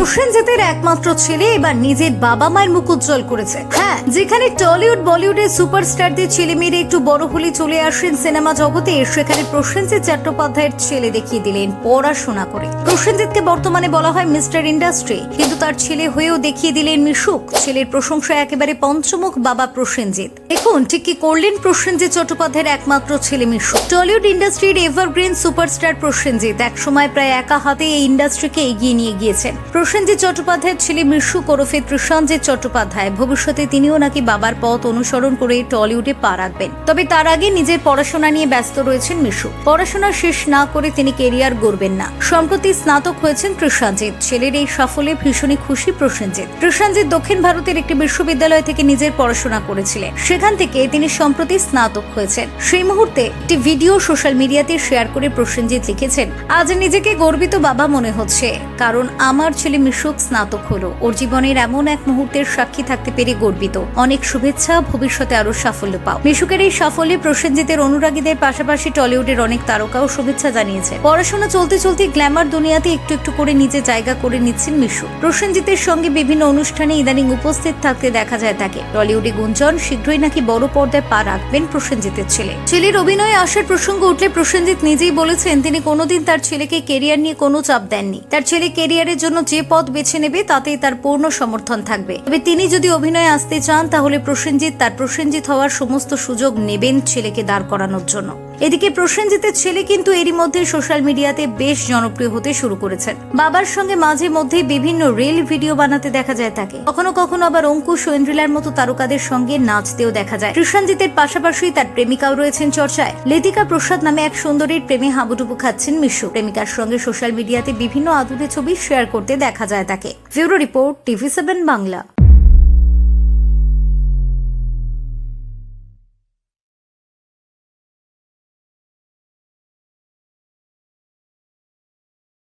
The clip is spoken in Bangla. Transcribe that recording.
প্রসেনজিতের একমাত্র ছেলে এবার নিজের বাবা মায়ের মুখ উজ্জ্বল করেছে। হ্যাঁ, যেখানে টলিউড বলিউডের সুপারস্টারদের ছেলে মেয়েরা একটু বড় হলে চলে আসেন সিনেমা জগতে, সেখানে প্রসেনজিৎ চট্টোপাধ্যায়ের ছেলে দেখিয়ে দিলেন পড়াশোনা করে। প্রসেনজিৎকে বর্তমানে বলা হয় মিস্টার ইন্ডাস্ট্রি, কিন্তু তার ছেলে হয়েও দেখিয়ে দিলেন মিশুক। ছেলের প্রশংসায় একেবারে পঞ্চমুখ বাবা প্রসেনজিৎ। দেখুন ঠিক কি করলেন প্রসেনজিৎ চট্টোপাধ্যায়ের একমাত্র ছেলে মিশুক। টলিউড ইন্ডাস্ট্রির এভারগ্রিন সুপারস্টার প্রসেনজিৎ একসময় প্রায় একা হাতে এই ইন্ডাস্ট্রিকে এগিয়ে নিয়ে গিয়েছেন। প্রসেনজিৎ চট্টোপাধ্যায়ের ছেলে মিশুক ওরফে প্রসেনজিৎ চট্টোপাধ্যায় ভবিষ্যতে তিনিও নাকি বাবার পথ অনুসরণ করে টলিউডে পা রাখবেন। তবে তার আগে নিজের পড়াশোনা নিয়ে ব্যস্ত রয়েছেন মিশুক। পড়াশোনা শেষ না করে তিনি কেরিয়ার গড়বেন না। সম্প্রতি স্নাতক হয়েছেন প্রসেনজিৎ। ছেলের এই সাফল্যে ভীষণই খুশি প্রসেনজিৎ। প্রসেনজিৎ দক্ষিণ ভারতের একটি বিশ্ববিদ্যালয় থেকে নিজের পড়াশোনা করেছিলেন। সেখান থেকে তিনি সম্প্রতি স্নাতক হয়েছেন। সেই মুহূর্তে একটি ভিডিও সোশ্যাল মিডিয়াতে শেয়ার করে প্রসেনজিৎ লিখেছেন, আজ নিজেকে গর্বিত বাবা মনে হচ্ছে, কারণ আমার ছেলে মিশুক স্নাতক হলো। ওর জীবনের এমন এক মুহূর্তের সাক্ষী থাকতে পেরে গর্বিত। অনেক শুভেচ্ছা, ভবিষ্যতে আরো সাফল্য পাও। মিশুকের এই সাফল্যে প্রসেনজিতের অনুরাগীদের পাশাপাশি টলিউডের অনেক তারকাও শুভেচ্ছা জানিয়েছে। পড়াশোনা চলতে চলতে গ্ল্যামার দুনিয়াতে একটু একটু করে নিজে জায়গা করে নিচ্ছেন মিশুক। প্রসেনজিতের সঙ্গে বিভিন্ন অনুষ্ঠানে ইদানিং উপস্থিত থাকতে দেখা যায় তাকে। টলিউডে গুঞ্জন শীঘ্রই নাকি বড় পর্দায় পা রাখবেন প্রসেনজিতের ছেলে। ছেলের অভিনয়ে আসার প্রসঙ্গ উঠলে প্রসেনজিৎ নিজেই বলেছেন তিনি কোনোদিন তার ছেলেকে কেরিয়ার নিয়ে কোনো চাপ দেননি। তার ছেলে কেরিয়ারের জন্য যে পথ বেছে নেবে তাতেই তার পূর্ণ সমর্থন থাকবে। তবে তিনি যদি অভিনয়ে আসতে চান তাহলে প্রসেনজিৎ তার প্রসেনজিৎ হওয়ার সমস্ত সুযোগ নেবেন ছেলেকে দাঁড় করানোর জন্য। এদিকে প্রসেনজিতের ছেলে কিন্তু এরই মধ্যে সোশ্যাল মিডিয়াতে বেশ জনপ্রিয় হতে শুরু করেছেন। বাবার সঙ্গে মাঝে মধ্যে বিভিন্ন রিল ভিডিও বানাতে দেখা যায় তাকে। কখনো কখনো আবার অঙ্কুশ ও ইন্দ্রিলার মতো তারকাদের সঙ্গে নাচতেও দেখা যায়। প্রসেনজিতের পাশাপাশি তার প্রেমিকাও রয়েছেন চর্চায়। লেতিকা প্রসাদ নামে এক সুন্দরীর প্রেমে হাবুডুবু খাচ্ছেন মিশুক। প্রেমিকার সঙ্গে সোশ্যাল মিডিয়াতে বিভিন্ন আদুরে ছবি শেয়ার করতে দেখা যায় তাকে। Bureau report, TV7 Bangla.